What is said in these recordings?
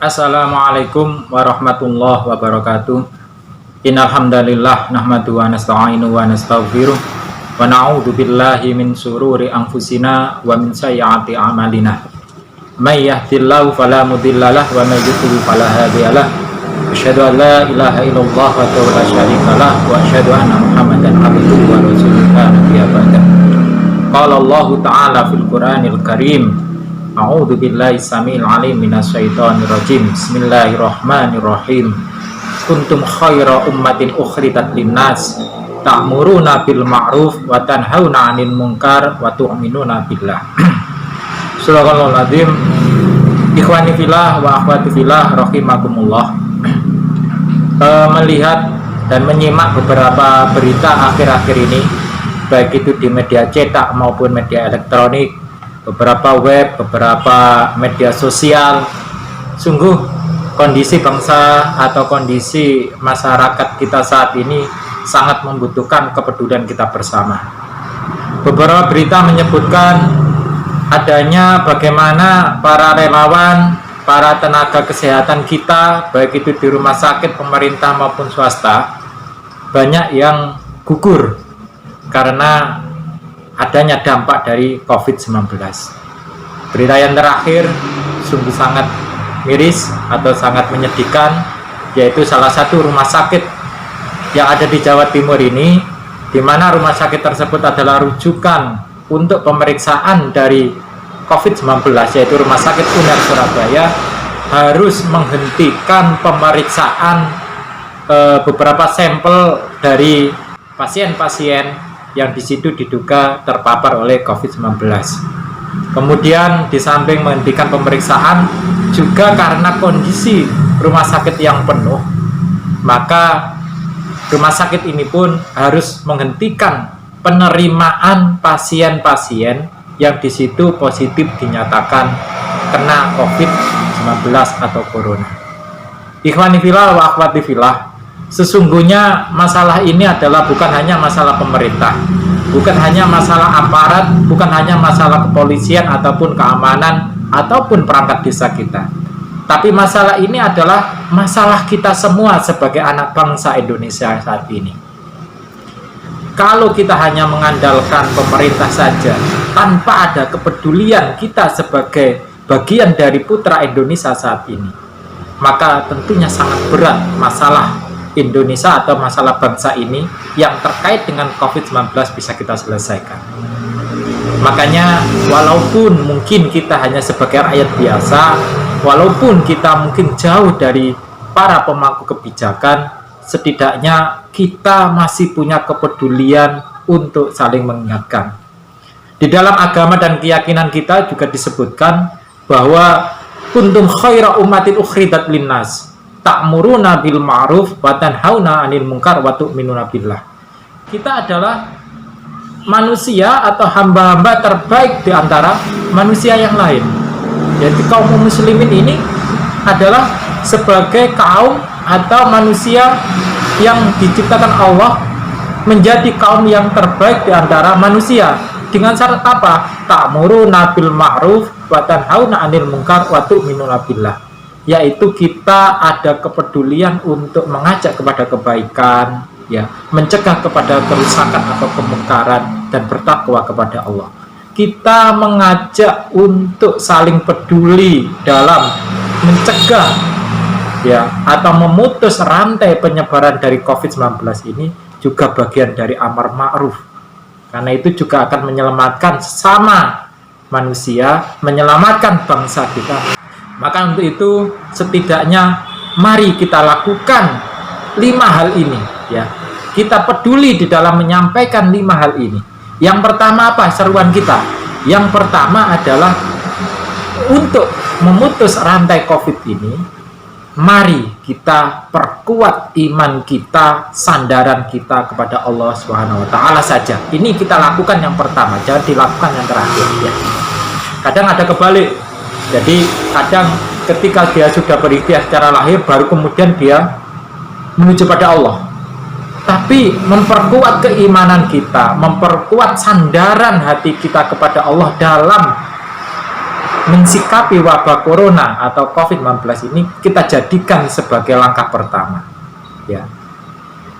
Assalamualaikum warahmatullahi wabarakatuh. Innal hamdalillah nahmaduhu wa nasta'inu wa nastaghfiruh wa na'udzu billahi min sururi anfusina wa min sayyiati a'malina. May yahdihillahu fala mudhillalah wa may yudhlil fala hadiyalah. Asyhadu an la ilaha illallah wa la syarikalah wa asyhadu anna Muhammadan abduhu wa rasuluhu la nabiyya ba'dah. Qala Allah ta'ala fil Qur'anil Karim. A'udzu billahi samil alim minasyaitonir rajim. Bismillahirrahmanirrahim. Kuntum khaira ummatin ukhritat linnas ta'muruna bil ma'ruf wa tanhauna 'anil munkar wa tu'minuna billah. Subhanallahul azim. Ikhwani fillah wa akhwati fillah rahimakumullah. Melihat dan menyimak beberapa berita akhir-akhir ini, baik itu di media cetak maupun media elektronik, beberapa web, beberapa media sosial, sungguh kondisi bangsa atau kondisi masyarakat kita saat ini sangat membutuhkan kepedulian kita bersama. Beberapa berita menyebutkan adanya bagaimana para relawan, para tenaga kesehatan kita, baik itu di rumah sakit pemerintah maupun swasta, banyak yang gugur karena adanya dampak dari COVID-19. Berita yang terakhir sungguh sangat miris atau sangat menyedihkan, yaitu salah satu rumah sakit yang ada di Jawa Timur ini, di mana rumah sakit tersebut adalah rujukan untuk pemeriksaan dari COVID-19, yaitu Rumah Sakit UNER Surabaya, harus menghentikan pemeriksaan beberapa sampel dari pasien-pasien yang di situ diduga terpapar oleh COVID-19. Kemudian di samping menghentikan pemeriksaan, juga karena kondisi rumah sakit yang penuh, maka rumah sakit ini pun harus menghentikan penerimaan pasien-pasien yang di situ positif dinyatakan kena COVID-19 atau corona. Ikhwani fillah wa akhwati fillah, sesungguhnya masalah ini adalah bukan hanya masalah pemerintah, bukan hanya masalah aparat, bukan hanya masalah kepolisian ataupun keamanan ataupun perangkat desa kita. Tapi masalah ini adalah masalah kita semua sebagai anak bangsa Indonesia saat ini. Kalau kita hanya mengandalkan pemerintah saja tanpa ada kepedulian kita sebagai bagian dari putra Indonesia saat ini, maka tentunya sangat berat masalah Indonesia atau masalah bangsa ini yang terkait dengan COVID-19 bisa kita selesaikan. Makanya walaupun mungkin kita hanya sebagai rakyat biasa, walaupun kita mungkin jauh dari para pemangku kebijakan, setidaknya kita masih punya kepedulian untuk saling mengingatkan. Di dalam agama dan keyakinan kita juga disebutkan bahwa kuntum khaira ummatin ukhridat linnas ta'muruna bil ma'ruf wa tanhauna 'anil munkar wa tu'minuna billah. Kita adalah manusia atau hamba-hamba terbaik di antara manusia yang lain. Jadi kaum muslimin ini adalah sebagai kaum atau manusia yang diciptakan Allah menjadi kaum yang terbaik di antara manusia. Dengan syarat apa? Ta'muruna bil ma'ruf wa tanhauna 'anil munkar wa tu'minuna billah. Yaitu kita ada kepedulian untuk mengajak kepada kebaikan, ya, mencegah kepada kerusakan atau kemungkaran, dan bertakwa kepada Allah. Kita mengajak untuk saling peduli dalam mencegah, ya, atau memutus rantai penyebaran dari COVID-19 ini juga bagian dari amar ma'ruf. Karena itu juga akan menyelamatkan sesama manusia, menyelamatkan bangsa kita. Maka untuk itu setidaknya mari kita lakukan 5 hal ini, ya. Kita peduli di dalam menyampaikan 5 hal ini. Yang pertama apa seruan kita? Yang pertama adalah untuk memutus rantai COVID ini, mari kita perkuat iman kita, sandaran kita kepada Allah Subhanahu wa taala saja. Ini kita lakukan yang pertama, jangan dilakukan yang terakhir, ya. Kadang ada kebalik. Jadi kadang ketika dia sudah berikhtiar secara lahir, baru kemudian dia menuju pada Allah. Tapi memperkuat keimanan kita, memperkuat sandaran hati kita kepada Allah dalam mensikapi wabah corona atau COVID-19 ini kita jadikan sebagai langkah pertama. Ya.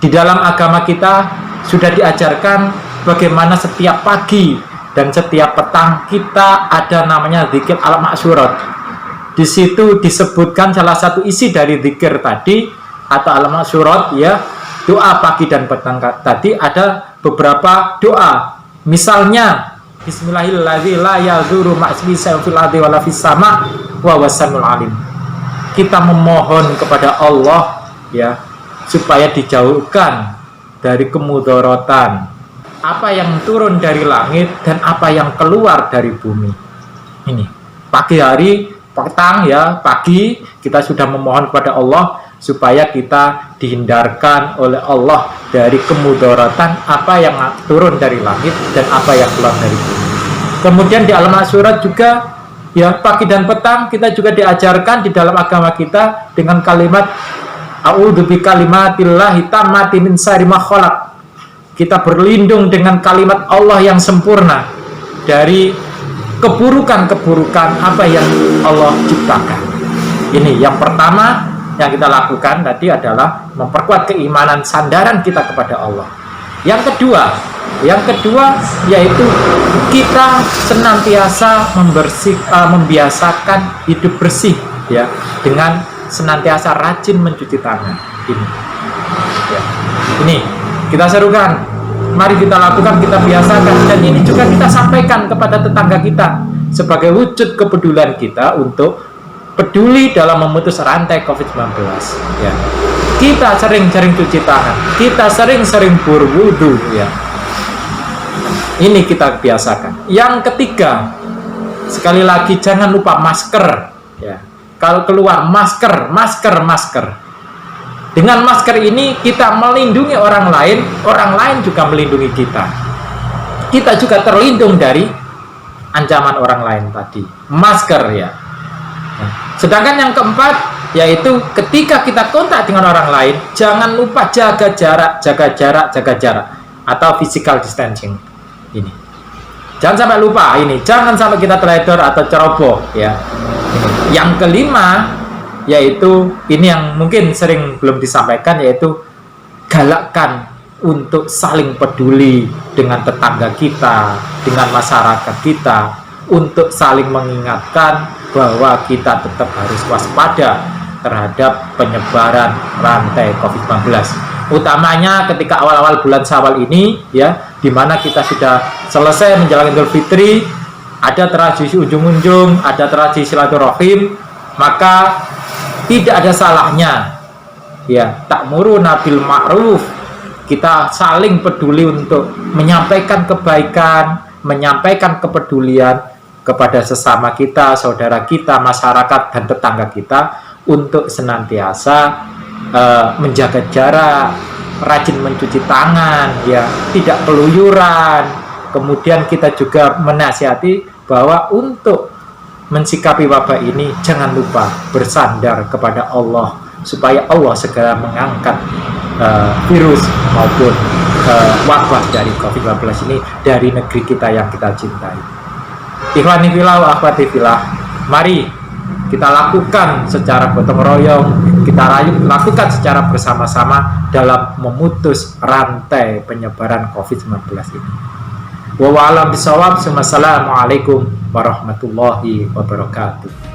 Di dalam agama kita sudah diajarkan bagaimana setiap pagi dan setiap petang kita ada namanya zikir al-maksurat. Di situ disebutkan salah satu isi dari zikir tadi atau al-maksurat, ya, doa pagi dan petang tadi ada beberapa doa. Misalnya Bismillahirrahmanirrahim la yadhuru ma'asmi fil ardi wala fis sama wa wasanul alim. Kita memohon kepada Allah, ya, supaya dijauhkan dari kemudaratan apa yang turun dari langit dan apa yang keluar dari bumi. Ini pagi hari, petang, ya, pagi kita sudah memohon kepada Allah supaya kita dihindarkan oleh Allah dari kemudaratan apa yang turun dari langit dan apa yang keluar dari bumi. Kemudian di al-maksurat juga, ya, pagi dan petang kita juga diajarkan di dalam agama kita dengan kalimat a'udzu bikalimatillahi tammati min syarri ma khalaq. Kita berlindung dengan kalimat Allah yang sempurna dari keburukan-keburukan apa yang Allah ciptakan. Ini yang pertama yang kita lakukan tadi adalah memperkuat keimanan, sandaran kita kepada Allah. Yang kedua yaitu kita senantiasa membiasakan hidup bersih, ya, dengan senantiasa rajin mencuci tangan. Ini kita serukan, mari kita lakukan, kita biasakan, dan ini juga kita sampaikan kepada tetangga kita sebagai wujud kepedulian kita untuk peduli dalam memutus rantai COVID-19. Ya. Kita sering-sering cuci tangan, kita sering-sering berwudu, ya. Ini kita biasakan. Yang ketiga, sekali lagi jangan lupa masker, ya. Kalau keluar masker. Dengan masker ini kita melindungi orang lain juga melindungi kita. Kita juga terlindung dari ancaman orang lain tadi. Masker, ya. Nah, sedangkan yang keempat yaitu ketika kita kontak dengan orang lain, jangan lupa jaga jarak atau physical distancing. Ini jangan sampai lupa, ini jangan sampai kita teledor atau ceroboh, ya. Ini. Yang kelima yaitu ini yang mungkin sering belum disampaikan, yaitu galakkan untuk saling peduli dengan tetangga kita, dengan masyarakat kita, untuk saling mengingatkan bahwa kita tetap harus waspada terhadap penyebaran rantai COVID-19. Utamanya ketika awal-awal bulan Syawal ini, ya, di mana kita sudah selesai menjalankan Idul Fitri, ada tradisi ujung-ujung, ada tradisi silaturahim, maka tidak ada salahnya, ya, ta'muruna bil ma'ruf, kita saling peduli untuk menyampaikan kebaikan, menyampaikan kepedulian kepada sesama kita, saudara kita, masyarakat, dan tetangga kita untuk senantiasa menjaga jarak, rajin mencuci tangan, ya, tidak keluyuran. Kemudian kita juga menasihati bahwa untuk mensikapi wabah ini jangan lupa bersandar kepada Allah supaya Allah segera mengangkat virus maupun wabah dari COVID-19 ini dari negeri kita yang kita cintai. Ikhwani fillah wa akhwati fillah, mari kita lakukan secara gotong royong, kita lakukan secara bersama-sama dalam memutus rantai penyebaran COVID-19 ini. Wa a'lam bishawab. Wassalamualaikum warahmatullahi wabarakatuh.